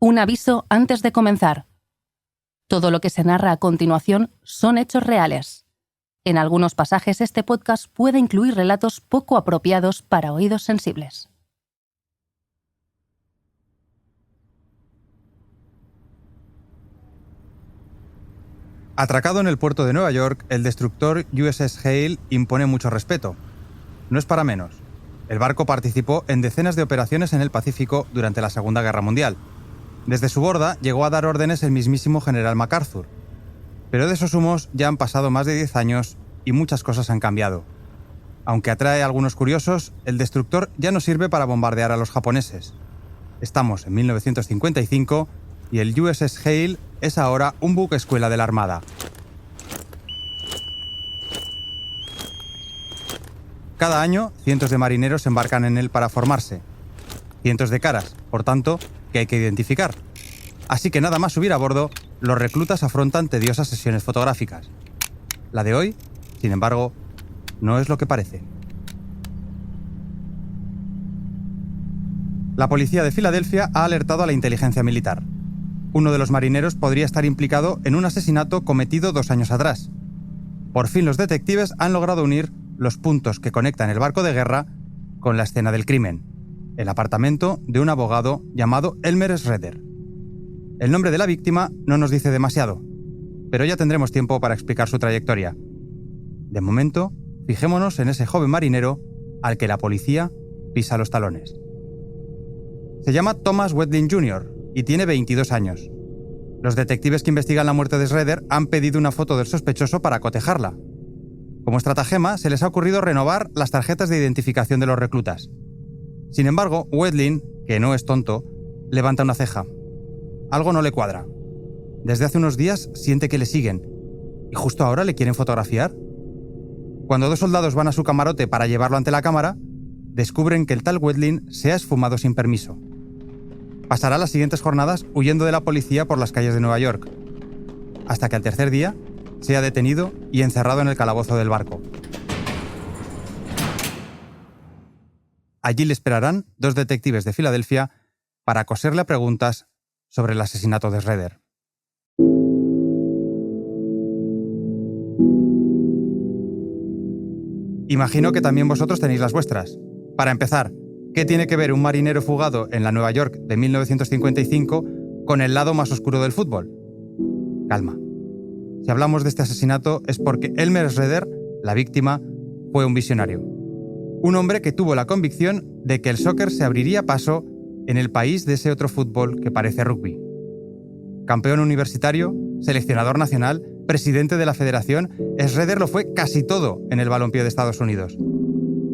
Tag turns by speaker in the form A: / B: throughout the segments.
A: Un aviso antes de comenzar. Todo lo que se narra a continuación son hechos reales. En algunos pasajes este podcast puede incluir relatos poco apropiados para oídos sensibles.
B: Atracado en el puerto de Nueva York, el destructor USS Hale impone mucho respeto. No es para menos. El barco participó en decenas de operaciones en el Pacífico durante la Segunda Guerra Mundial. Desde su borda llegó a dar órdenes el mismísimo general MacArthur. Pero de esos humos ya han pasado más de 10 años y muchas cosas han cambiado. Aunque atrae a algunos curiosos, el destructor ya no sirve para bombardear a los japoneses. Estamos en 1955 y el USS Hale es ahora un buque escuela de la Armada. Cada año, cientos de marineros se embarcan en él para formarse. Cientos de caras, por tanto, que hay que identificar. Así que nada más subir a bordo, los reclutas afrontan tediosas sesiones fotográficas. La de hoy, sin embargo, no es lo que parece. La policía de Filadelfia ha alertado a la inteligencia militar. Uno de los marineros podría estar implicado en un asesinato cometido 2 años atrás. Por fin los detectives han logrado unir los puntos que conectan el barco de guerra con la escena del crimen, el apartamento de un abogado llamado Elmer Schroeder. El nombre de la víctima no nos dice demasiado, pero ya tendremos tiempo para explicar su trayectoria. De momento, fijémonos en ese joven marinero al que la policía pisa los talones. Se llama Thomas Wedlin Jr. y tiene 22 años. Los detectives que investigan la muerte de Schroeder han pedido una foto del sospechoso para cotejarla. Como estratagema, se les ha ocurrido renovar las tarjetas de identificación de los reclutas. Sin embargo, Wedlin, que no es tonto, levanta una ceja. Algo no le cuadra. Desde hace unos días siente que le siguen. ¿Y justo ahora le quieren fotografiar? Cuando 2 soldados van a su camarote para llevarlo ante la cámara, descubren que el tal Wedlin se ha esfumado sin permiso. Pasará las siguientes jornadas huyendo de la policía por las calles de Nueva York, hasta que al tercer día sea detenido y encerrado en el calabozo del barco. Allí le esperarán 2 detectives de Filadelfia para coserle a preguntas sobre el asesinato de Schroeder. Imagino que también vosotros tenéis las vuestras. Para empezar, ¿qué tiene que ver un marinero fugado en la Nueva York de 1955 con el lado más oscuro del fútbol? Calma. Si hablamos de este asesinato es porque Elmer Schroeder, la víctima, fue un visionario. Un hombre que tuvo la convicción de que el soccer se abriría paso en el país de ese otro fútbol que parece rugby. Campeón universitario, seleccionador nacional, presidente de la federación, Schroeder lo fue casi todo en el balompié de Estados Unidos.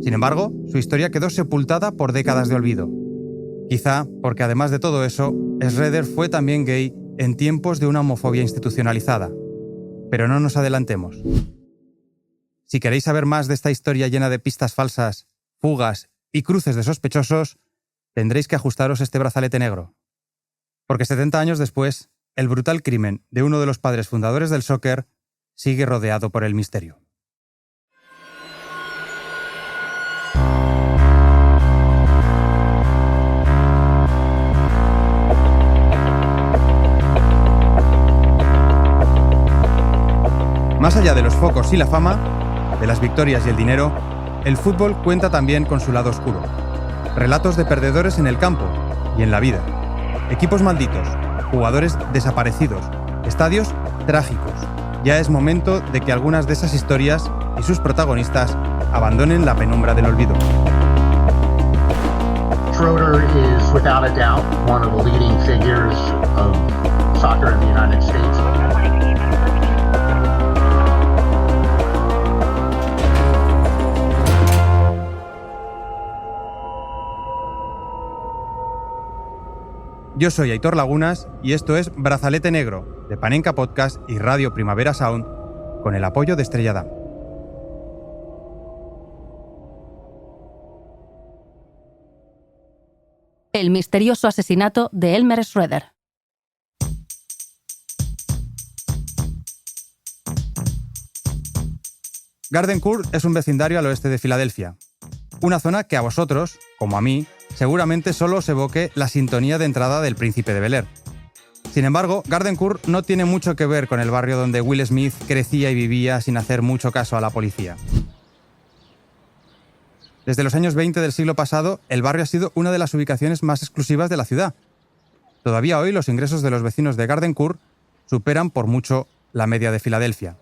B: Sin embargo, su historia quedó sepultada por décadas de olvido. Quizá porque además de todo eso, Schroeder fue también gay en tiempos de una homofobia institucionalizada. Pero no nos adelantemos. Si queréis saber más de esta historia llena de pistas falsas, fugas y cruces de sospechosos, tendréis que ajustaros este brazalete negro. Porque 70 años después, el brutal crimen de uno de los padres fundadores del soccer sigue rodeado por el misterio. Más allá de los focos y la fama, de las victorias y el dinero, el fútbol cuenta también con su lado oscuro. Relatos de perdedores en el campo y en la vida. Equipos malditos, jugadores desaparecidos, estadios trágicos. Ya es momento de que algunas de esas historias y sus protagonistas abandonen la penumbra del olvido.
C: Schroeder is without a doubt one of the leading figures of soccer in the United States.
B: Yo soy Aitor Lagunas y esto es Brazalete Negro, de Panenka Podcast y Radio Primavera Sound, con el apoyo de Estrella Damm.
A: El misterioso asesinato de Elmer Schroeder.
B: Garden Court es un vecindario al oeste de Filadelfia. Una zona que a vosotros, como a mí, seguramente solo os evoque la sintonía de entrada del Príncipe de Bel-Air. Sin embargo, Gardencourt no tiene mucho que ver con el barrio donde Will Smith crecía y vivía sin hacer mucho caso a la policía. Desde los años 20 del siglo pasado, el barrio ha sido una de las ubicaciones más exclusivas de la ciudad. Todavía hoy los ingresos de los vecinos de Gardencourt superan por mucho la media de Filadelfia.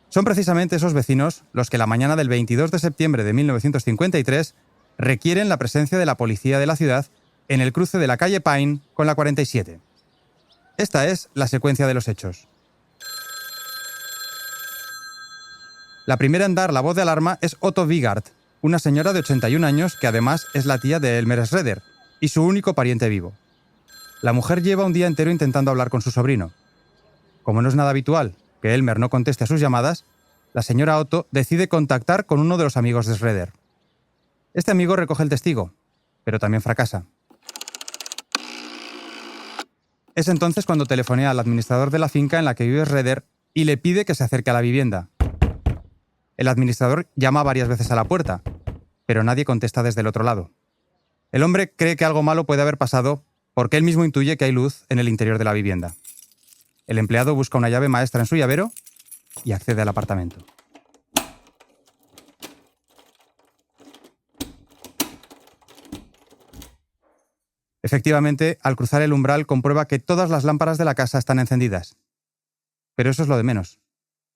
B: Son precisamente esos vecinos los que la mañana del 22 de septiembre de 1953 requieren la presencia de la policía de la ciudad en el cruce de la calle Pine con la 47. Esta es la secuencia de los hechos. La primera en dar la voz de alarma es Otto Vigard, una señora de 81 años que además es la tía de Elmer Schroeder y su único pariente vivo. La mujer lleva un día entero intentando hablar con su sobrino. Como no es nada habitual que Elmer no conteste a sus llamadas, la señora Otto decide contactar con uno de los amigos de Schroeder. Este amigo recoge el testigo, pero también fracasa. Es entonces cuando telefonea al administrador de la finca en la que vive Schroeder y le pide que se acerque a la vivienda. El administrador llama varias veces a la puerta, pero nadie contesta desde el otro lado. El hombre cree que algo malo puede haber pasado porque él mismo intuye que hay luz en el interior de la vivienda. El empleado busca una llave maestra en su llavero y accede al apartamento. Efectivamente, al cruzar el umbral comprueba que todas las lámparas de la casa están encendidas. Pero eso es lo de menos.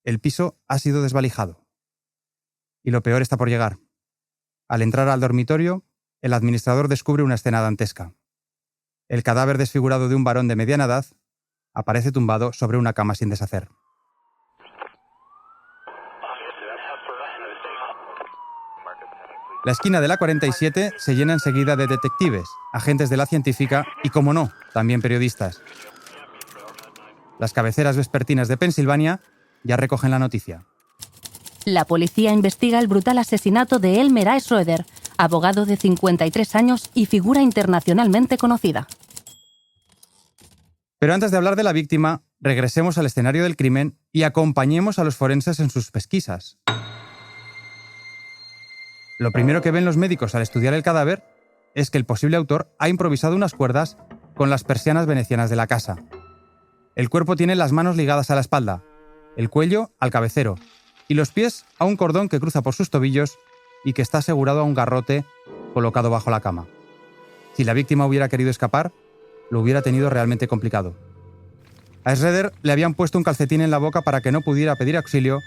B: El piso ha sido desvalijado. Y lo peor está por llegar. Al entrar al dormitorio, el administrador descubre una escena dantesca. El cadáver desfigurado de un varón de mediana edad aparece tumbado sobre una cama sin deshacer. La esquina de la 47 se llena enseguida de detectives, agentes de la científica y, como no, también periodistas. Las cabeceras vespertinas de Pensilvania ya recogen la noticia.
A: La policía investiga el brutal asesinato de Elmer A. Schroeder, abogado de 53 años y figura internacionalmente conocida.
B: Pero antes de hablar de la víctima, regresemos al escenario del crimen y acompañemos a los forenses en sus pesquisas. Lo primero que ven los médicos al estudiar el cadáver es que el posible autor ha improvisado unas cuerdas con las persianas venecianas de la casa. El cuerpo tiene las manos ligadas a la espalda, el cuello al cabecero y los pies a un cordón que cruza por sus tobillos y que está asegurado a un garrote colocado bajo la cama. Si la víctima hubiera querido escapar, lo hubiera tenido realmente complicado. A Schroeder le habían puesto un calcetín en la boca para que no pudiera pedir auxilio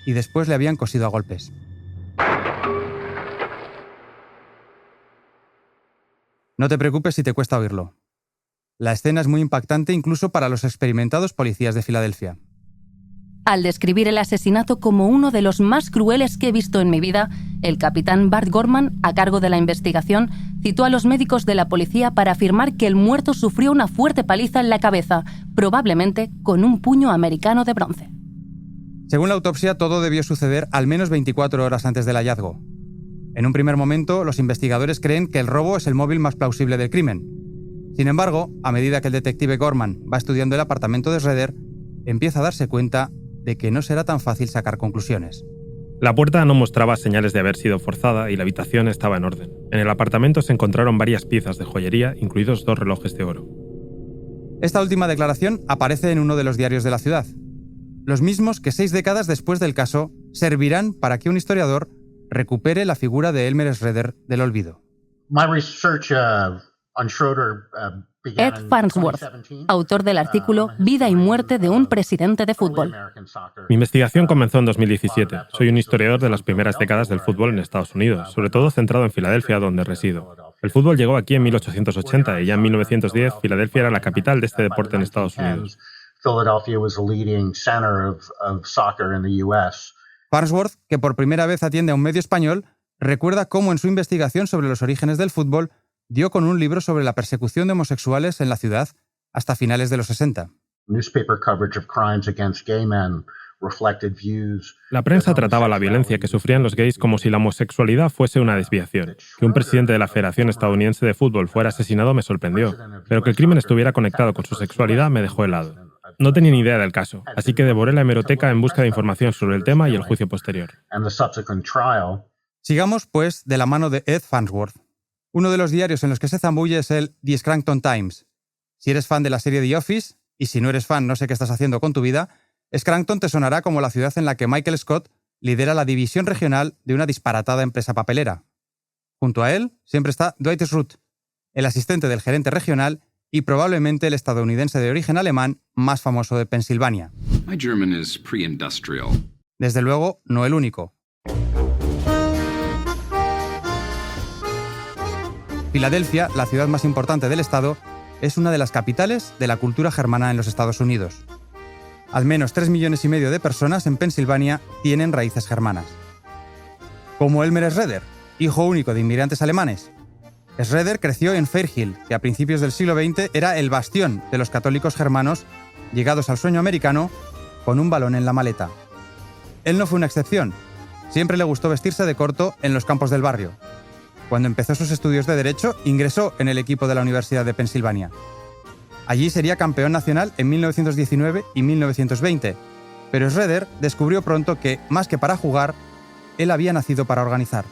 B: y después le habían cosido a golpes. No te preocupes si te cuesta oírlo. La escena es muy impactante incluso para los experimentados policías de Filadelfia.
A: Al describir el asesinato como uno de los más crueles que he visto en mi vida, el capitán Bart Gorman, a cargo de la investigación, citó a los médicos de la policía para afirmar que el muerto sufrió una fuerte paliza en la cabeza, probablemente con un puño americano de bronce.
B: Según la autopsia, todo debió suceder al menos 24 horas antes del hallazgo. En un primer momento, los investigadores creen que el robo es el móvil más plausible del crimen. Sin embargo, a medida que el detective Gorman va estudiando el apartamento de Schroeder, empieza a darse cuenta de que no será tan fácil sacar conclusiones.
D: La puerta no mostraba señales de haber sido forzada y la habitación estaba en orden. En el apartamento se encontraron varias piezas de joyería, incluidos 2 relojes de oro.
B: Esta última declaración aparece en uno de los diarios de la ciudad. Los mismos que 6 décadas después del caso servirán para que un historiador recupere la figura de Elmer Schroeder del olvido.
C: My research on Schroeder began
A: Ed
C: in
A: Farnsworth,
C: 2017.
A: autor del artículo Vida y muerte de un presidente de fútbol.
D: Mi investigación comenzó en 2017. Soy un historiador de las primeras décadas del fútbol en Estados Unidos, sobre todo centrado en Filadelfia, donde resido. El fútbol llegó aquí en 1880 y ya en 1910 Filadelfia era la capital de este deporte en Estados Unidos.
C: Philadelphia was the leading center of soccer in the US.
B: Farnsworth, que por primera vez atiende a un medio español, recuerda cómo en su investigación sobre los orígenes del fútbol dio con un libro sobre la persecución de homosexuales en la ciudad hasta finales de los 60.
C: Newspaper coverage of crimes against gay men reflected views.
D: La prensa trataba la violencia que sufrían los gays como si la homosexualidad fuese una desviación. Que un presidente de la Federación Estadounidense de Fútbol fuera asesinado me sorprendió, pero que el crimen estuviera conectado con su sexualidad me dejó helado. No tenía ni idea del caso, así que devoré la hemeroteca en busca de información sobre el tema y el juicio posterior.
B: Sigamos, pues, de la mano de Ed Farnsworth. Uno de los diarios en los que se zambulle es el The Scranton Times. Si eres fan de la serie The Office, y si no eres fan no sé qué estás haciendo con tu vida, Scranton te sonará como la ciudad en la que Michael Scott lidera la división regional de una disparatada empresa papelera. Junto a él siempre está Dwight Schrute, el asistente del gerente regional y probablemente el estadounidense de origen alemán más famoso de Pensilvania.
E: My German is pre-industrial.
B: Desde luego, no el único. Filadelfia, la ciudad más importante del estado, es una de las capitales de la cultura germana en los Estados Unidos. Al menos 3,5 millones de personas en Pensilvania tienen raíces germanas. Como Elmer Schroeder, hijo único de inmigrantes alemanes. Schroeder creció en Fairhill, que a principios del siglo XX era el bastión de los católicos germanos llegados al sueño americano con un balón en la maleta. Él no fue una excepción. Siempre le gustó vestirse de corto en los campos del barrio. Cuando empezó sus estudios de Derecho, ingresó en el equipo de la Universidad de Pensilvania. Allí sería campeón nacional en 1919 y 1920, pero Schroeder descubrió pronto que, más que para jugar, él había nacido para organizar.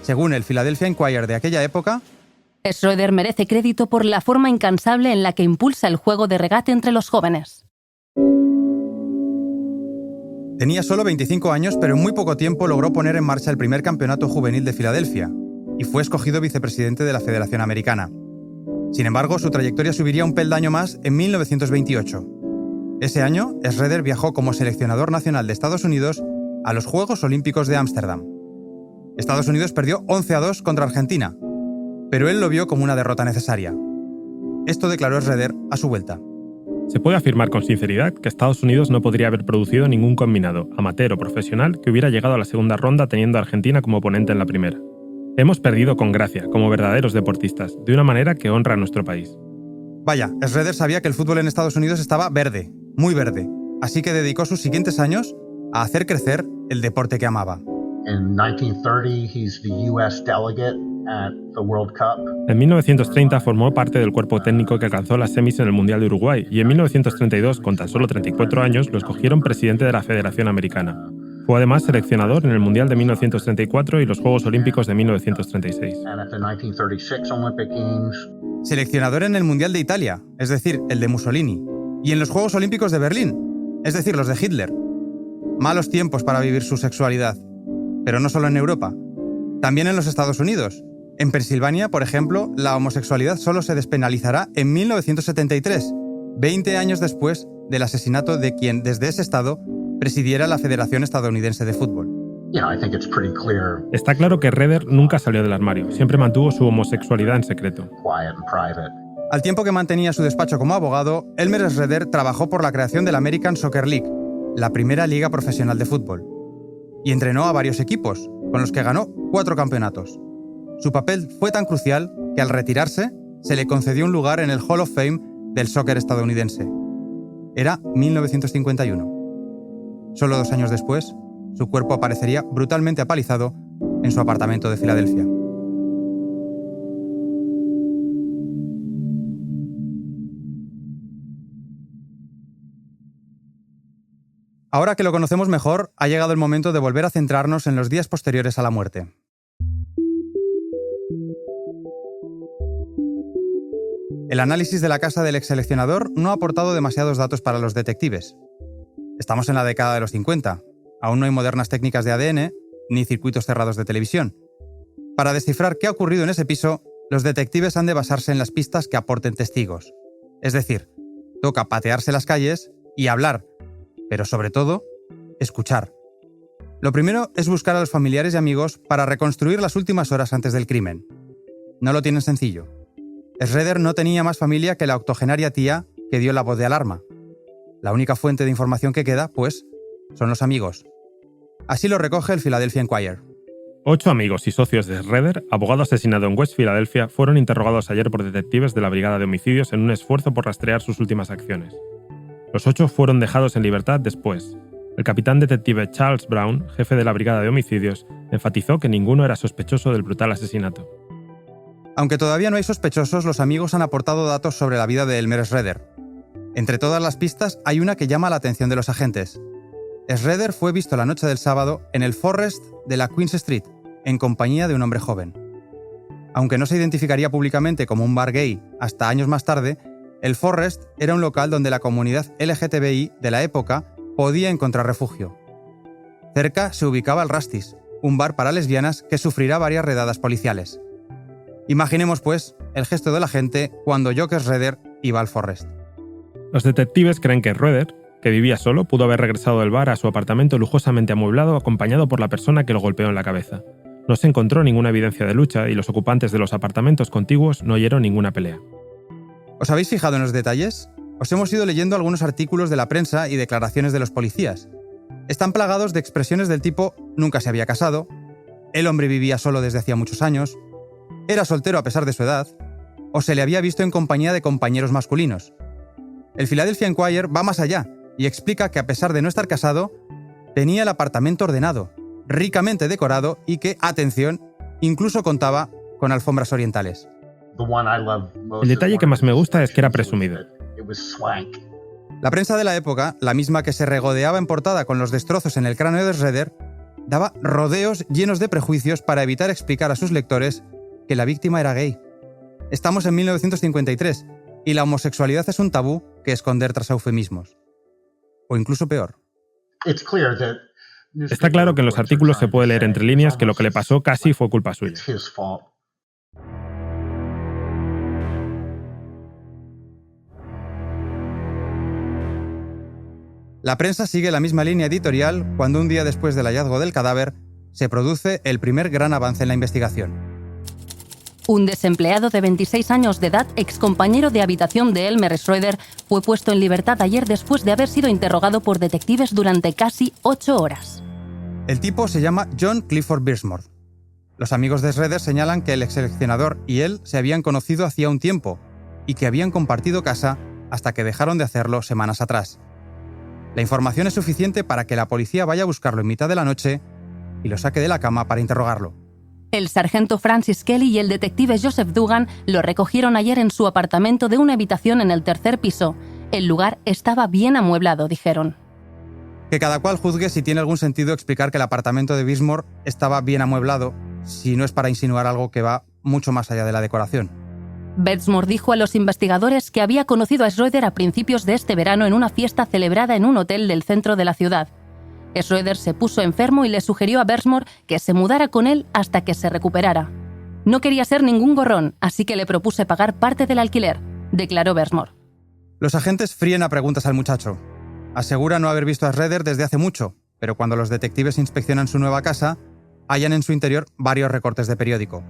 B: Según el Philadelphia Inquirer de aquella época,
A: Schroeder merece crédito por la forma incansable en la que impulsa el juego de regate entre los jóvenes.
B: tenía solo 25 años, pero en muy poco tiempo logró poner en marcha el primer campeonato juvenil de Filadelfia y fue escogido vicepresidente de la Federación Americana. Sin embargo, su trayectoria subiría un peldaño más en 1928. Ese año, Schroeder viajó como seleccionador nacional de Estados Unidos a los Juegos Olímpicos de Ámsterdam. Estados Unidos perdió 11-2 contra Argentina, pero él lo vio como una derrota necesaria. Esto declaró Schroeder a su vuelta.
D: Se puede afirmar con sinceridad que Estados Unidos no podría haber producido ningún combinado, amateur o profesional, que hubiera llegado a la segunda ronda teniendo a Argentina como oponente en la primera. Hemos perdido con gracia, como verdaderos deportistas, de una manera que honra a nuestro país.
B: Vaya, Schroeder sabía que el fútbol en Estados Unidos estaba verde, muy verde, así que dedicó sus siguientes años a hacer crecer el deporte que amaba.
C: In 1930, he's the U.S. delegate at the World Cup.
D: En 1930 formó parte del cuerpo técnico que alcanzó las semis en el Mundial de Uruguay y en 1932, con tan solo 34 años, lo escogieron presidente de la Federación Americana. Fue además seleccionador en el Mundial de 1934 y los Juegos Olímpicos de 1936.
C: And at the 1936 Olympic Games,
B: Seleccionador en el Mundial de Italia, es decir, el de Mussolini, y en los Juegos Olímpicos de Berlín, es decir, los de Hitler. Malos tiempos para vivir su sexualidad. Pero no solo en Europa, también en los Estados Unidos. En Pensilvania, por ejemplo, la homosexualidad solo se despenalizará en 1973, 20 años después del asesinato de quien desde ese estado presidiera la Federación Estadounidense de Fútbol.
C: I think it's pretty clear,
D: Está claro que Schroeder nunca salió del armario, siempre mantuvo su homosexualidad en secreto.
C: quiet and private.
B: Al tiempo que mantenía su despacho como abogado, Elmer Schroeder trabajó por la creación de la American Soccer League, la primera liga profesional de fútbol, y entrenó a varios equipos, con los que ganó 4 campeonatos. Su papel fue tan crucial que al retirarse se le concedió un lugar en el Hall of Fame del soccer estadounidense. Era 1951. Solo 2 años después, su cuerpo aparecería brutalmente apalizado en su apartamento de Filadelfia. Ahora que lo conocemos mejor, ha llegado el momento de volver a centrarnos en los días posteriores a la muerte. El análisis de la casa del exseleccionador no ha aportado demasiados datos para los detectives. Estamos en la década de los 50. Aún no hay modernas técnicas de ADN ni circuitos cerrados de televisión. Para descifrar qué ha ocurrido en ese piso, los detectives han de basarse en las pistas que aporten testigos. Es decir, toca patearse las calles y hablar, pero sobre todo, escuchar. Lo primero es buscar a los familiares y amigos para reconstruir las últimas horas antes del crimen. No lo tienen sencillo. Schroeder no tenía más familia que la octogenaria tía que dio la voz de alarma. La única fuente de información que queda, pues, son los amigos. Así lo recoge el Philadelphia Inquirer.
D: 8 amigos y socios de Schroeder, abogado asesinado en West Philadelphia, fueron interrogados ayer por detectives de la Brigada de Homicidios en un esfuerzo por rastrear sus últimas acciones. Los 8 fueron dejados en libertad después. El capitán detective Charles Brown, jefe de la Brigada de Homicidios, enfatizó que ninguno era sospechoso del brutal asesinato.
B: Aunque todavía no hay sospechosos, los amigos han aportado datos sobre la vida de Elmer Schroeder. Entre todas las pistas hay una que llama la atención de los agentes. Schroeder fue visto la noche del sábado en el Forrest de la Queens Street, en compañía de un hombre joven. Aunque no se identificaría públicamente como un bar gay hasta años más tarde, el Forrest era un local donde la comunidad LGTBI de la época podía encontrar refugio. Cerca se ubicaba el Rusty's, un bar para lesbianas que sufrirá varias redadas policiales. Imaginemos, pues, el gesto de la gente cuando Jock Schroeder iba al Forrest.
D: Los detectives creen que Schroeder, que vivía solo, pudo haber regresado del bar a su apartamento lujosamente amueblado acompañado por la persona que lo golpeó en la cabeza. No se encontró ninguna evidencia de lucha y los ocupantes de los apartamentos contiguos no oyeron ninguna pelea.
B: ¿Os habéis fijado en los detalles? Os hemos ido leyendo algunos artículos de la prensa y declaraciones de los policías. Están plagados de expresiones del tipo «nunca se había casado», «el hombre vivía solo desde hacía muchos años», «era soltero a pesar de su edad», o «se le había visto en compañía de compañeros masculinos». El Philadelphia Inquirer va más allá y explica que a pesar de no estar casado, tenía el apartamento ordenado, ricamente decorado y que, atención, incluso contaba con alfombras orientales.
D: El detalle que más me gusta es que era presumido.
B: La prensa de la época, la misma que se regodeaba en portada con los destrozos en el cráneo de Schroeder, daba rodeos llenos de prejuicios para evitar explicar a sus lectores que la víctima era gay. Estamos en 1953 y la homosexualidad es un tabú que esconder tras eufemismos. O incluso peor.
D: Está claro que en los artículos se puede leer entre líneas que lo que le pasó casi fue culpa suya.
B: La prensa sigue la misma línea editorial cuando un día después del hallazgo del cadáver se produce el primer gran avance en la investigación.
A: Un desempleado de 26 años de edad, excompañero de habitación de Elmer Schroeder, fue puesto en libertad ayer después de haber sido interrogado por detectives durante casi 8 horas.
B: El tipo se llama John Clifford Birchmore. Los amigos de Schroeder señalan que el exseleccionador y él se habían conocido hacía un tiempo y que habían compartido casa hasta que dejaron de hacerlo semanas atrás. La información es suficiente para que la policía vaya a buscarlo en mitad de la noche y lo saque de la cama para interrogarlo.
A: El sargento Francis Kelly y el detective Joseph Dugan lo recogieron ayer en su apartamento de una habitación en el 3er piso. El lugar estaba bien amueblado, dijeron.
B: Que cada cual juzgue si tiene algún sentido explicar que el apartamento de Birchmore estaba bien amueblado, si no es para insinuar algo que va mucho más allá de la decoración.
A: Birchmore dijo a los investigadores que había conocido a Schroeder a principios de este verano en una fiesta celebrada en un hotel del centro de la ciudad. Schroeder se puso enfermo y le sugirió a Birchmore que se mudara con él hasta que se recuperara. No quería ser ningún gorrón, así que le propuse pagar parte del alquiler, declaró Birchmore.
B: Los agentes fríen a preguntas al muchacho. Asegura no haber visto a Schroeder desde hace mucho, pero cuando los detectives inspeccionan su nueva casa, hallan en su interior varios recortes de periódico.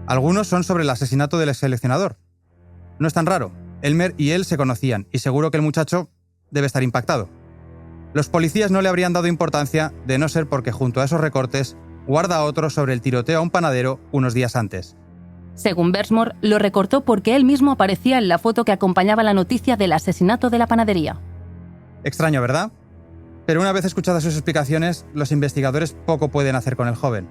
B: Algunos son sobre el asesinato del exseleccionador. No es tan raro. Elmer y él se conocían y seguro que el muchacho debe estar impactado. Los policías no le habrían dado importancia de no ser porque junto a esos recortes guarda otro sobre el tiroteo a un panadero unos días antes.
A: Según Birchmore, lo recortó porque él mismo aparecía en la foto que acompañaba la noticia del asesinato de la panadería.
B: Extraño, ¿verdad? Pero una vez escuchadas sus explicaciones, los investigadores poco pueden hacer con el joven.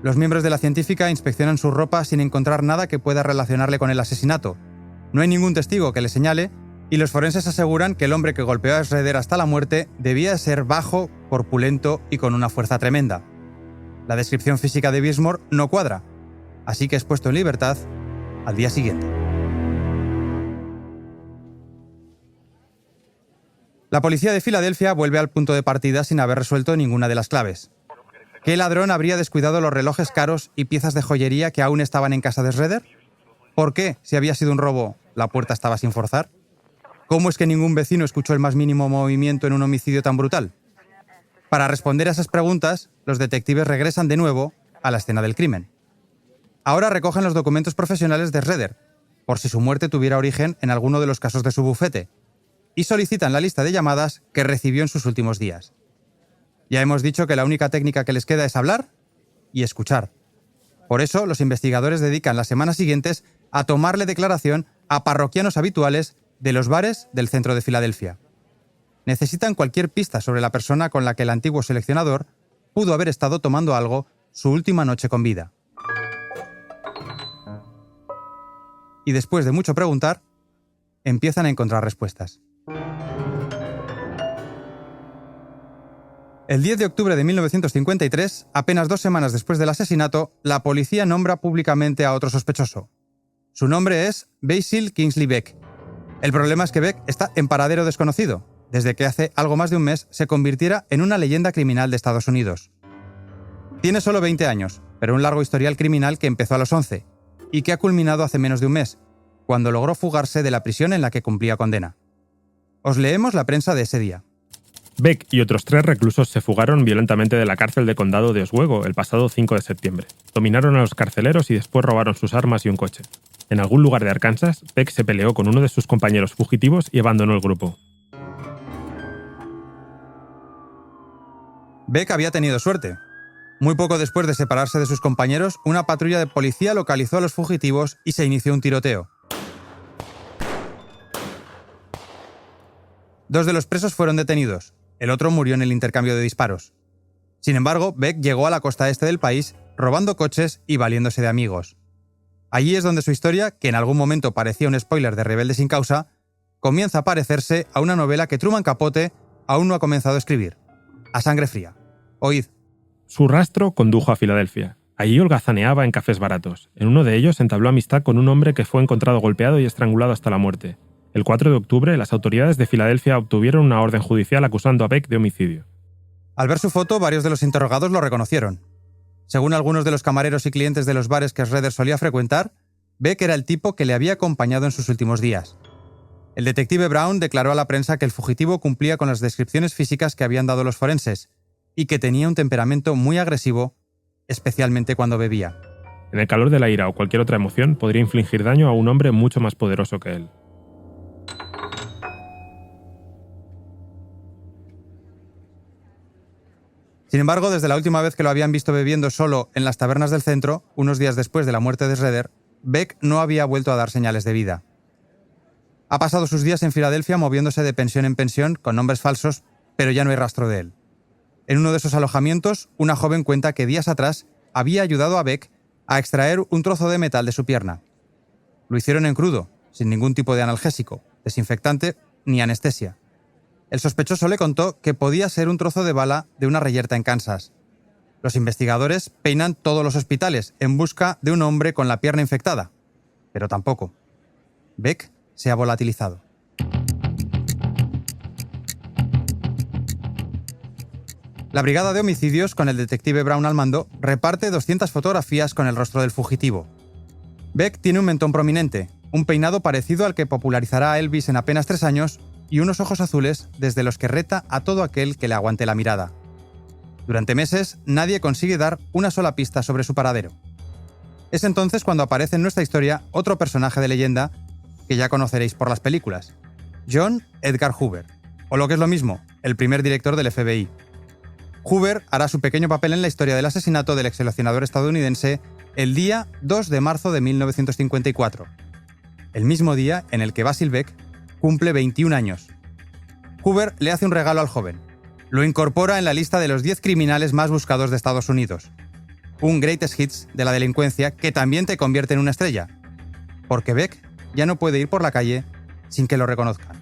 B: Los miembros de la científica inspeccionan su ropa sin encontrar nada que pueda relacionarle con el asesinato. No hay ningún testigo que le señale, y los forenses aseguran que el hombre que golpeó a Schroeder hasta la muerte debía ser bajo, corpulento y con una fuerza tremenda. La descripción física de Birchmore no cuadra, así que es puesto en libertad al día siguiente. La policía de Filadelfia vuelve al punto de partida sin haber resuelto ninguna de las claves. ¿Qué ladrón habría descuidado los relojes caros y piezas de joyería que aún estaban en casa de Schroeder? ¿Por qué, si había sido un robo, la puerta estaba sin forzar? ¿Cómo es que ningún vecino escuchó el más mínimo movimiento en un homicidio tan brutal? Para responder a esas preguntas, los detectives regresan de nuevo a la escena del crimen. Ahora recogen los documentos profesionales de Schroeder, por si su muerte tuviera origen en alguno de los casos de su bufete, y solicitan la lista de llamadas que recibió en sus últimos días. Ya hemos dicho que la única técnica que les queda es hablar y escuchar. Por eso, los investigadores dedican las semanas siguientes a tomarle declaración a parroquianos habituales de los bares del centro de Filadelfia. Necesitan cualquier pista sobre la persona con la que el antiguo seleccionador pudo haber estado tomando algo su última noche con vida. Y después de mucho preguntar, empiezan a encontrar respuestas. El 10 de octubre de 1953, apenas 2 semanas después del asesinato, la policía nombra públicamente a otro sospechoso. Su nombre es Basil Kingsley Beck. El problema es que Beck está en paradero desconocido, desde que hace algo más de un mes se convirtiera en una leyenda criminal de Estados Unidos. Tiene solo 20 años, pero un largo historial criminal que empezó a los 11, y que ha culminado hace menos de un mes, cuando logró fugarse de la prisión en la que cumplía condena. Os leemos la prensa de ese día.
D: Beck y otros 3 reclusos se fugaron violentamente de la cárcel de condado de Oswego el pasado 5 de septiembre. Dominaron a los carceleros y después robaron sus armas y un coche. En algún lugar de Arkansas, Beck se peleó con uno de sus compañeros fugitivos y abandonó el grupo.
B: Beck había tenido suerte. Muy poco después de separarse de sus compañeros, una patrulla de policía localizó a los fugitivos y se inició un tiroteo. 2 de los presos fueron detenidos. El otro murió en el intercambio de disparos. Sin embargo, Beck llegó a la costa este del país, robando coches y valiéndose de amigos. Allí es donde su historia, que en algún momento parecía un spoiler de Rebelde sin causa, comienza a parecerse a una novela que Truman Capote aún no ha comenzado a escribir. A sangre fría. Oíd.
D: Su rastro condujo a Filadelfia. Allí holgazaneaba en cafés baratos. En uno de ellos entabló amistad con un hombre que fue encontrado golpeado y estrangulado hasta la muerte. El 4 de octubre, las autoridades de Filadelfia obtuvieron una orden judicial acusando a Beck de homicidio.
B: Al ver su foto, varios de los interrogados lo reconocieron. Según algunos de los camareros y clientes de los bares que Schroeder solía frecuentar, Beck era el tipo que le había acompañado en sus últimos días. El detective Brown declaró a la prensa que el fugitivo cumplía con las descripciones físicas que habían dado los forenses y que tenía un temperamento muy agresivo, especialmente cuando bebía.
D: En el calor de la ira o cualquier otra emoción podría infligir daño a un hombre mucho más poderoso que él.
B: Sin embargo, desde la última vez que lo habían visto bebiendo solo en las tabernas del centro, unos días después de la muerte de Schroeder, Beck no había vuelto a dar señales de vida. Ha pasado sus días en Filadelfia moviéndose de pensión en pensión con nombres falsos, pero ya no hay rastro de él. En uno de esos alojamientos, una joven cuenta que días atrás había ayudado a Beck a extraer un trozo de metal de su pierna. Lo hicieron en crudo, sin ningún tipo de analgésico, desinfectante ni anestesia. El sospechoso le contó que podía ser un trozo de bala de una reyerta en Kansas. Los investigadores peinan todos los hospitales en busca de un hombre con la pierna infectada, pero tampoco. Beck se ha volatilizado. La brigada de homicidios, con el detective Brown al mando, reparte 200 fotografías con el rostro del fugitivo. Beck tiene un mentón prominente, un peinado parecido al que popularizará a Elvis en apenas 3 años y unos ojos azules desde los que reta a todo aquel que le aguante la mirada. Durante meses, nadie consigue dar una sola pista sobre su paradero. Es entonces cuando aparece en nuestra historia otro personaje de leyenda que ya conoceréis por las películas, John Edgar Hoover, o lo que es lo mismo, el primer director del FBI. Hoover hará su pequeño papel en la historia del asesinato del exseleccionador estadounidense el día 2 de marzo de 1954, el mismo día en el que Basil Beck cumple 21 años. Hoover le hace un regalo al joven. Lo incorpora en la lista de los 10 criminales más buscados de Estados Unidos. Un greatest hits de la delincuencia que también te convierte en una estrella. Porque Beck ya no puede ir por la calle sin que lo reconozcan.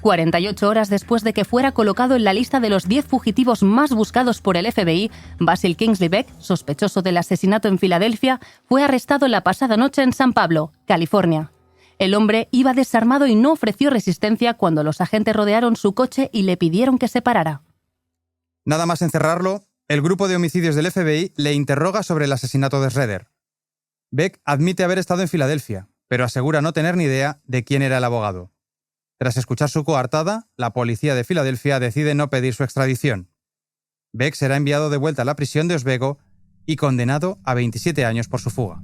A: 48 horas después de que fuera colocado en la lista de los 10 fugitivos más buscados por el FBI, Basil Kingsley Beck, sospechoso del asesinato en Filadelfia, fue arrestado la pasada noche en San Pablo, California. El hombre iba desarmado y no ofreció resistencia cuando los agentes rodearon su coche y le pidieron que se parara.
B: Nada más encerrarlo, el grupo de homicidios del FBI le interroga sobre el asesinato de Schroeder. Beck admite haber estado en Filadelfia, pero asegura no tener ni idea de quién era el abogado. Tras escuchar su coartada, la policía de Filadelfia decide no pedir su extradición. Beck será enviado de vuelta a la prisión de Oswego y condenado a 27 años por su fuga.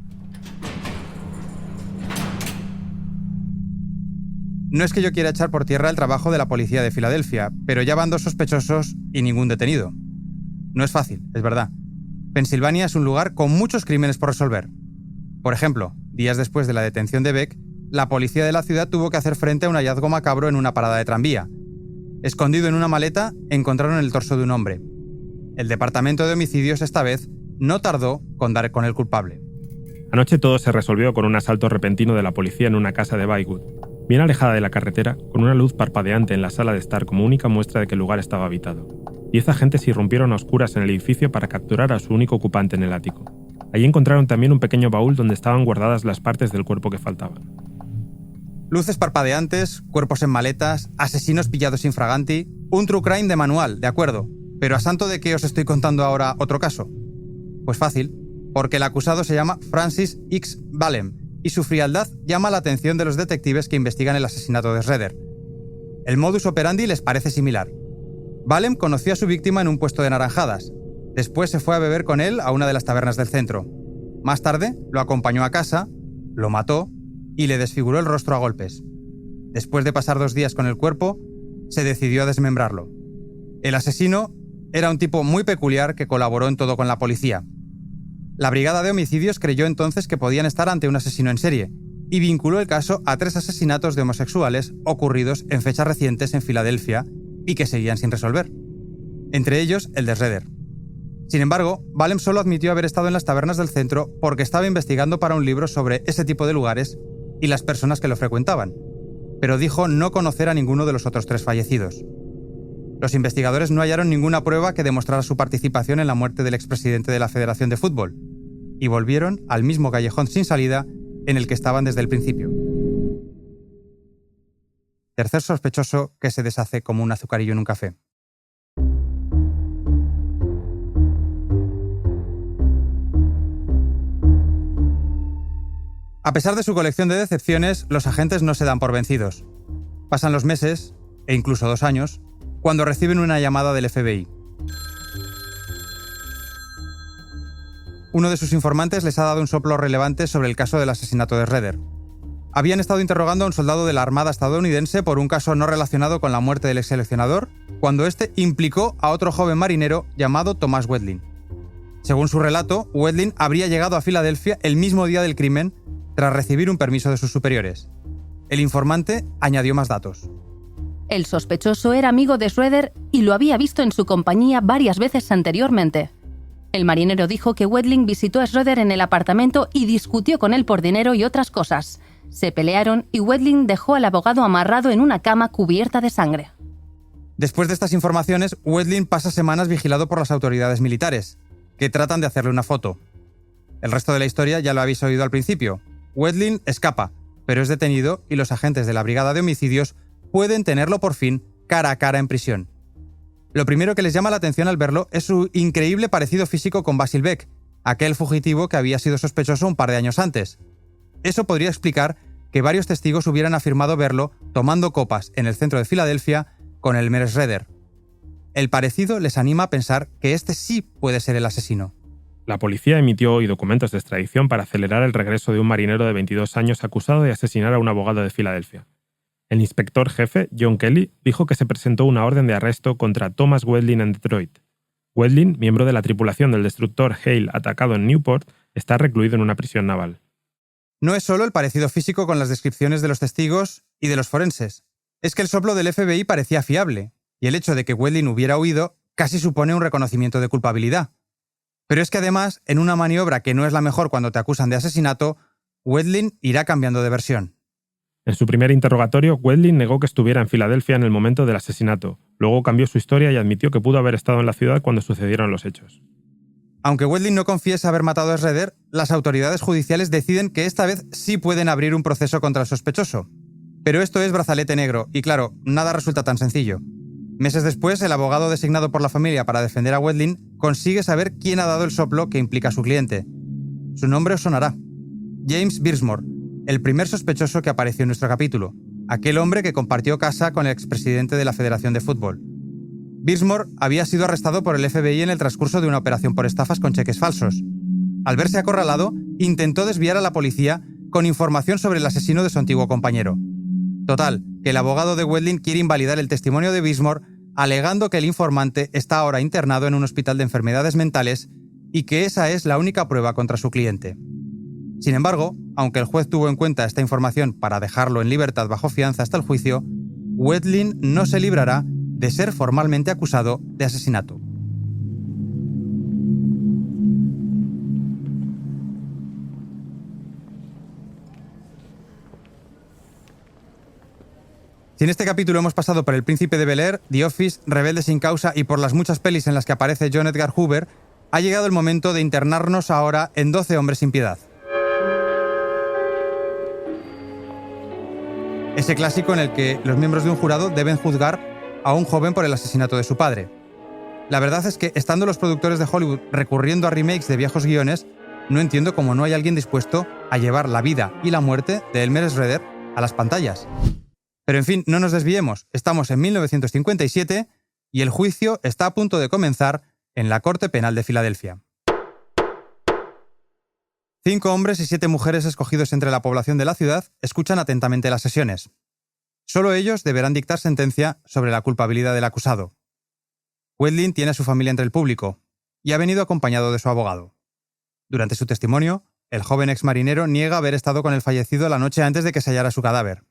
B: No es que yo quiera echar por tierra el trabajo de la policía de Filadelfia, pero ya van 2 sospechosos y ningún detenido. No es fácil, es verdad. Pensilvania es un lugar con muchos crímenes por resolver. Por ejemplo, días después de la detención de Beck, la policía de la ciudad tuvo que hacer frente a un hallazgo macabro en una parada de tranvía. Escondido en una maleta, encontraron el torso de un hombre. El departamento de homicidios esta vez no tardó con dar con el culpable.
D: Anoche todo se resolvió con un asalto repentino de la policía en una casa de Bywood, bien alejada de la carretera, con una luz parpadeante en la sala de estar como única muestra de que el lugar estaba habitado. 10 agentes irrumpieron a oscuras en el edificio para capturar a su único ocupante en el ático. Allí encontraron también un pequeño baúl donde estaban guardadas las partes del cuerpo que faltaban.
B: Luces parpadeantes, cuerpos en maletas, asesinos pillados infraganti, un true crime de manual, de acuerdo. Pero ¿a santo de qué os estoy contando ahora otro caso? Pues fácil, porque el acusado se llama Francis X. Valem y su frialdad llama la atención de los detectives que investigan el asesinato de Schroeder. El modus operandi les parece similar. Valem conoció a su víctima en un puesto de naranjadas. Después se fue a beber con él a una de las tabernas del centro. Más tarde, lo acompañó a casa, lo mató y le desfiguró el rostro a golpes. Después de pasar 2 días con el cuerpo, se decidió a desmembrarlo. El asesino era un tipo muy peculiar que colaboró en todo con la policía. La brigada de homicidios creyó entonces que podían estar ante un asesino en serie y vinculó el caso a 3 asesinatos de homosexuales ocurridos en fechas recientes en Filadelfia y que seguían sin resolver. Entre ellos, el de Schroeder. Sin embargo, Valem solo admitió haber estado en las tabernas del centro porque estaba investigando para un libro sobre ese tipo de lugares y las personas que lo frecuentaban, pero dijo no conocer a ninguno de los otros 3 fallecidos. Los investigadores no hallaron ninguna prueba que demostrara su participación en la muerte del expresidente de la Federación de Fútbol, y volvieron al mismo callejón sin salida en el que estaban desde el principio. Tercer sospechoso que se deshace como un azucarillo en un café. A pesar de su colección de decepciones, los agentes no se dan por vencidos. Pasan los meses, e incluso 2 años, cuando reciben una llamada del FBI. Uno de sus informantes les ha dado un soplo relevante sobre el caso del asesinato de Schroeder. Habían estado interrogando a un soldado de la Armada estadounidense por un caso no relacionado con la muerte del ex seleccionador, cuando este implicó a otro joven marinero llamado Thomas Wedlin. Según su relato, Wedlin habría llegado a Filadelfia el mismo día del crimen tras recibir un permiso de sus superiores. El informante añadió más datos.
A: El sospechoso era amigo de Schroeder y lo había visto en su compañía varias veces anteriormente. El marinero dijo que Wedlin visitó a Schroeder en el apartamento y discutió con él por dinero y otras cosas. Se pelearon y Wedlin dejó al abogado amarrado en una cama cubierta de sangre.
B: Después de estas informaciones, Wedlin pasa semanas vigilado por las autoridades militares, que tratan de hacerle una foto. El resto de la historia ya lo habéis oído al principio. Wedlin escapa, pero es detenido y los agentes de la Brigada de Homicidios pueden tenerlo por fin cara a cara en prisión. Lo primero que les llama la atención al verlo es su increíble parecido físico con Basil Beck, aquel fugitivo que había sido sospechoso un par de años antes. Eso podría explicar que varios testigos hubieran afirmado verlo tomando copas en el centro de Filadelfia con Elmer Schroeder. El parecido les anima a pensar que este sí puede ser el asesino.
D: La policía emitió hoy documentos de extradición para acelerar el regreso de un marinero de 22 años acusado de asesinar a un abogado de Filadelfia. El inspector jefe, John Kelly, dijo que se presentó una orden de arresto contra Thomas Wedlin en Detroit. Wedlin, miembro de la tripulación del destructor Hale atacado en Newport, está recluido en una prisión naval.
B: No es solo el parecido físico con las descripciones de los testigos y de los forenses. Es que el soplo del FBI parecía fiable, y el hecho de que Wedlin hubiera huido casi supone un reconocimiento de culpabilidad. Pero es que además, en una maniobra que no es la mejor cuando te acusan de asesinato, Wedlin irá cambiando de versión.
D: En su primer interrogatorio, Wedlin negó que estuviera en Filadelfia en el momento del asesinato. Luego cambió su historia y admitió que pudo haber estado en la ciudad cuando sucedieron los hechos.
B: Aunque Wedlin no confiesa haber matado a Schroeder, las autoridades judiciales deciden que esta vez sí pueden abrir un proceso contra el sospechoso. Pero esto es brazalete negro, y claro, nada resulta tan sencillo. Meses después, el abogado designado por la familia para defender a Wedlin consigue saber quién ha dado el soplo que implica a su cliente. Su nombre os sonará. James Birchmore, el primer sospechoso que apareció en nuestro capítulo, aquel hombre que compartió casa con el expresidente de la Federación de Fútbol. Birchmore había sido arrestado por el FBI en el transcurso de una operación por estafas con cheques falsos. Al verse acorralado, intentó desviar a la policía con información sobre el asesino de su antiguo compañero. Total, que el abogado de Wedlin quiere invalidar el testimonio de Birchmore, alegando que el informante está ahora internado en un hospital de enfermedades mentales y que esa es la única prueba contra su cliente. Sin embargo, aunque el juez tuvo en cuenta esta información para dejarlo en libertad bajo fianza hasta el juicio, Wedlin no se librará de ser formalmente acusado de asesinato. Si en este capítulo hemos pasado por El Príncipe de Bel-Air, The Office, Rebelde sin causa y por las muchas pelis en las que aparece John Edgar Hoover, ha llegado el momento de internarnos ahora en 12 hombres sin piedad. Ese clásico en el que los miembros de un jurado deben juzgar a un joven por el asesinato de su padre. La verdad es que, estando los productores de Hollywood recurriendo a remakes de viejos guiones, no entiendo cómo no hay alguien dispuesto a llevar la vida y la muerte de Elmer Schroeder a las pantallas. Pero en fin, no nos desviemos. Estamos en 1957 y el juicio está a punto de comenzar en la Corte Penal de Filadelfia. 5 hombres y 7 mujeres escogidos entre la población de la ciudad escuchan atentamente las sesiones. Solo ellos deberán dictar sentencia sobre la culpabilidad del acusado. Wedlin tiene a su familia entre el público y ha venido acompañado de su abogado. Durante su testimonio, el joven exmarinero niega haber estado con el fallecido la noche antes de que se hallara su cadáver.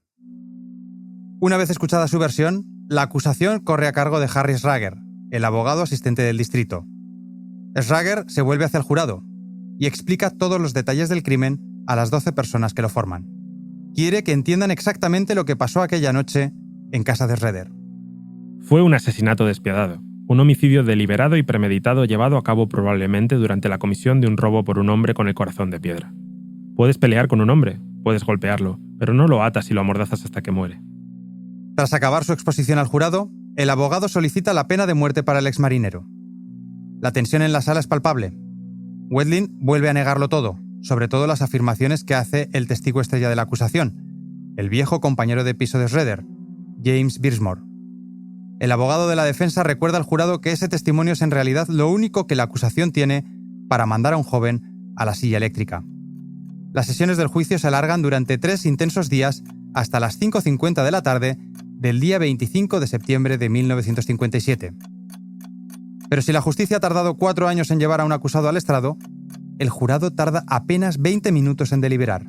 B: Una vez escuchada su versión, la acusación corre a cargo de Harry Schrager, el abogado asistente del distrito. Schrager se vuelve hacia el jurado y explica todos los detalles del crimen a las 12 personas que lo forman. Quiere que entiendan exactamente lo que pasó aquella noche en casa de Schroeder.
D: Fue un asesinato despiadado, un homicidio deliberado y premeditado llevado a cabo probablemente durante la comisión de un robo por un hombre con el corazón de piedra. Puedes pelear con un hombre, puedes golpearlo, pero no lo atas y lo amordazas hasta que muere.
B: Tras acabar su exposición al jurado, el abogado solicita la pena de muerte para el exmarinero. La tensión en la sala es palpable. Wedlin vuelve a negarlo todo, sobre todo las afirmaciones que hace el testigo estrella de la acusación, el viejo compañero de piso de Schroeder, James Birchmore. El abogado de la defensa recuerda al jurado que ese testimonio es en realidad lo único que la acusación tiene para mandar a un joven a la silla eléctrica. Las sesiones del juicio se alargan durante 3 intensos días hasta las 5:50 de la tarde del día 25 de septiembre de 1957. Pero si la justicia ha tardado 4 años en llevar a un acusado al estrado, el jurado tarda apenas 20 minutos en deliberar.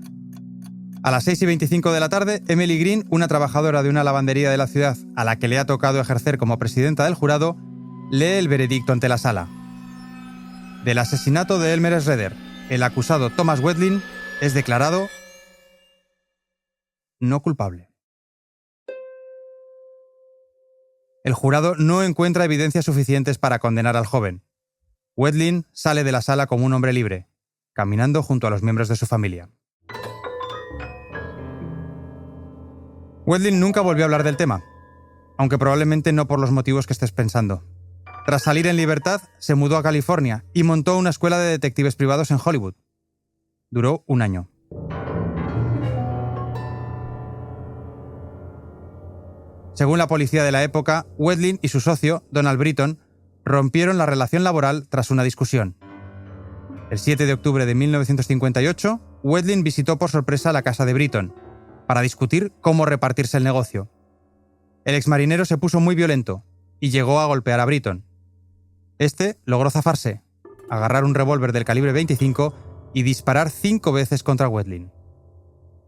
B: A las 6:25 de la tarde, Emily Green, una trabajadora de una lavandería de la ciudad a la que le ha tocado ejercer como presidenta del jurado, lee el veredicto ante la sala. Del asesinato de Elmer Schroeder, el acusado Thomas Wedlin es declarado no culpable. El jurado no encuentra evidencias suficientes para condenar al joven. Wedlin sale de la sala como un hombre libre, caminando junto a los miembros de su familia. Wedlin nunca volvió a hablar del tema, aunque probablemente no por los motivos que estés pensando. Tras salir en libertad, se mudó a California y montó una escuela de detectives privados en Hollywood. Duró 1 año. Según la policía de la época, Wedlin y su socio, Donald Britton, rompieron la relación laboral tras una discusión. El 7 de octubre de 1958, Wedlin visitó por sorpresa la casa de Britton para discutir cómo repartirse el negocio. El exmarinero se puso muy violento y llegó a golpear a Britton. Este logró zafarse, agarrar un revólver del calibre 25 y disparar 5 veces contra Wedlin.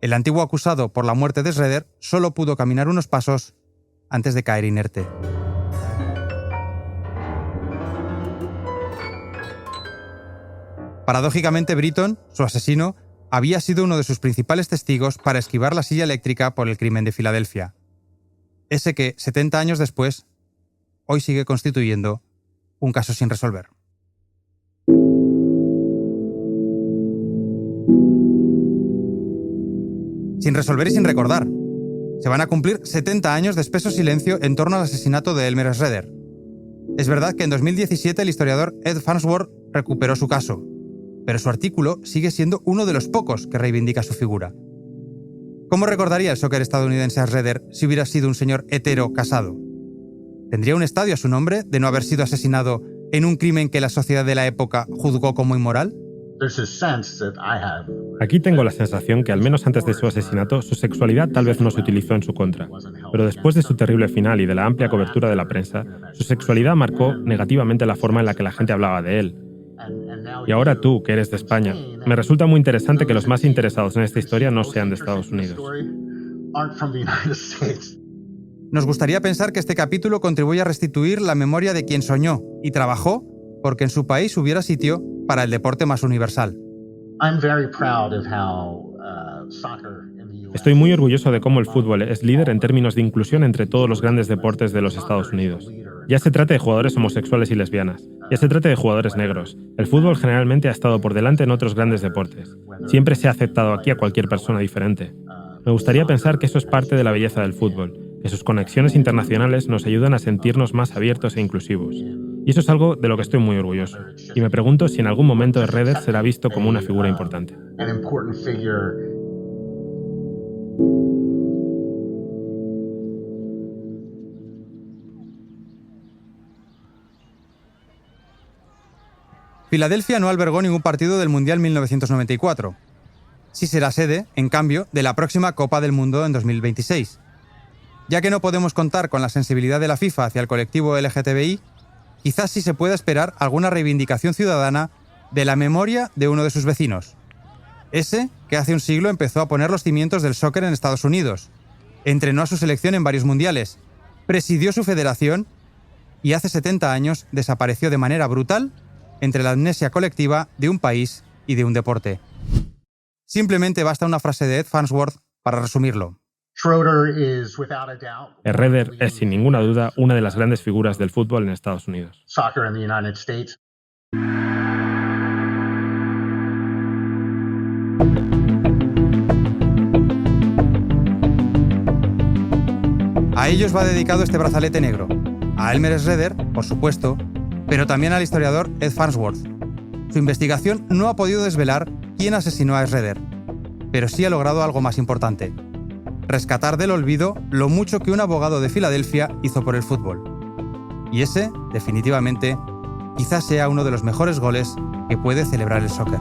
B: El antiguo acusado por la muerte de Schroeder solo pudo caminar unos pasos antes de caer inerte. Paradójicamente, Britton, su asesino, había sido uno de sus principales testigos para esquivar la silla eléctrica por el crimen de Filadelfia. Ese que, 70 años después, hoy sigue constituyendo un caso sin resolver. Sin resolver y sin recordar. Se van a cumplir 70 años de espeso silencio en torno al asesinato de Elmer Schroeder. Es verdad que en 2017 el historiador Ed Farnsworth recuperó su caso, pero su artículo sigue siendo uno de los pocos que reivindica su figura. ¿Cómo recordaría el soccer estadounidense a Schroeder si hubiera sido un señor hetero casado? ¿Tendría un estadio a su nombre de no haber sido asesinado en un crimen que la sociedad de la época juzgó como inmoral?
D: Aquí tengo la sensación que al menos antes de su asesinato, su sexualidad tal vez no se utilizó en su contra. Pero después de su terrible final y de la amplia cobertura de la prensa, su sexualidad marcó negativamente la forma en la que la gente hablaba de él. Y ahora tú, que eres de España, me resulta muy interesante que los más interesados en esta historia no sean de Estados Unidos.
B: Nos gustaría pensar que este capítulo contribuye a restituir la memoria de quien soñó y trabajó porque en su país hubiera sitio para el deporte más universal.
D: Estoy muy orgulloso de cómo el fútbol es líder en términos de inclusión entre todos los grandes deportes de los Estados Unidos. Ya se trate de jugadores homosexuales y lesbianas, ya se trate de jugadores negros. El fútbol generalmente ha estado por delante en otros grandes deportes. Siempre se ha aceptado aquí a cualquier persona diferente. Me gustaría pensar que eso es parte de la belleza del fútbol, que sus conexiones internacionales nos ayudan a sentirnos más abiertos e inclusivos. Y eso es algo de lo que estoy muy orgulloso. Y me pregunto si en algún momento Redder será visto como una figura importante.
B: Filadelfia no albergó ningún partido del Mundial 1994. Sí será sede, en cambio, de la próxima Copa del Mundo en 2026. Ya que no podemos contar con la sensibilidad de la FIFA hacia el colectivo LGTBI, quizás sí se pueda esperar alguna reivindicación ciudadana de la memoria de uno de sus vecinos. Ese que hace un siglo empezó a poner los cimientos del soccer en Estados Unidos, entrenó a su selección en varios mundiales, presidió su federación y hace 70 años desapareció de manera brutal entre la amnesia colectiva de un país y de un deporte. Simplemente basta una frase de Ed Farnsworth para resumirlo.
D: Redder es sin ninguna duda una de las grandes figuras del fútbol en Estados Unidos.
B: A ellos va dedicado este brazalete negro. A Elmer Redder, por supuesto, pero también al historiador Ed Farnsworth. Su investigación no ha podido desvelar quién asesinó a Redder, pero sí ha logrado algo más importante: rescatar del olvido lo mucho que un abogado de Filadelfia hizo por el fútbol. Y ese, definitivamente, quizás sea uno de los mejores goles que puede celebrar el soccer.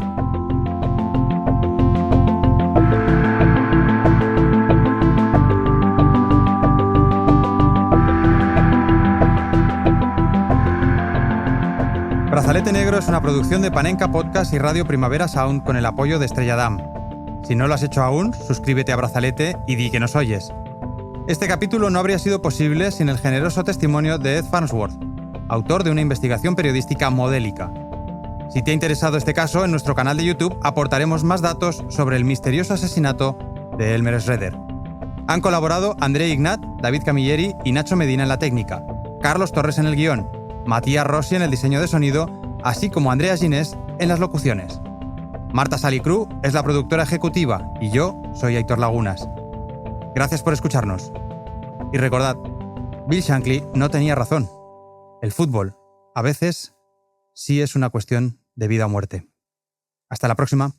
B: Brazalete Negro es una producción de Panenka Podcast y Radio Primavera Sound con el apoyo de Estrella Damm. Si no lo has hecho aún, suscríbete a Brazalete y di que nos oyes. Este capítulo no habría sido posible sin el generoso testimonio de Ed Farnsworth, autor de una investigación periodística modélica. Si te ha interesado este caso, en nuestro canal de YouTube aportaremos más datos sobre el misterioso asesinato de Elmer Redder. Han colaborado André Ignat, David Camilleri y Nacho Medina en la técnica, Carlos Torres en el guión, Matías Rossi en el diseño de sonido, así como Andrea Ginés en las locuciones. Marta Salicru es la productora ejecutiva y yo soy Aitor Lagunas. Gracias por escucharnos. Y recordad, Bill Shankly no tenía razón. El fútbol, a veces, sí es una cuestión de vida o muerte. Hasta la próxima.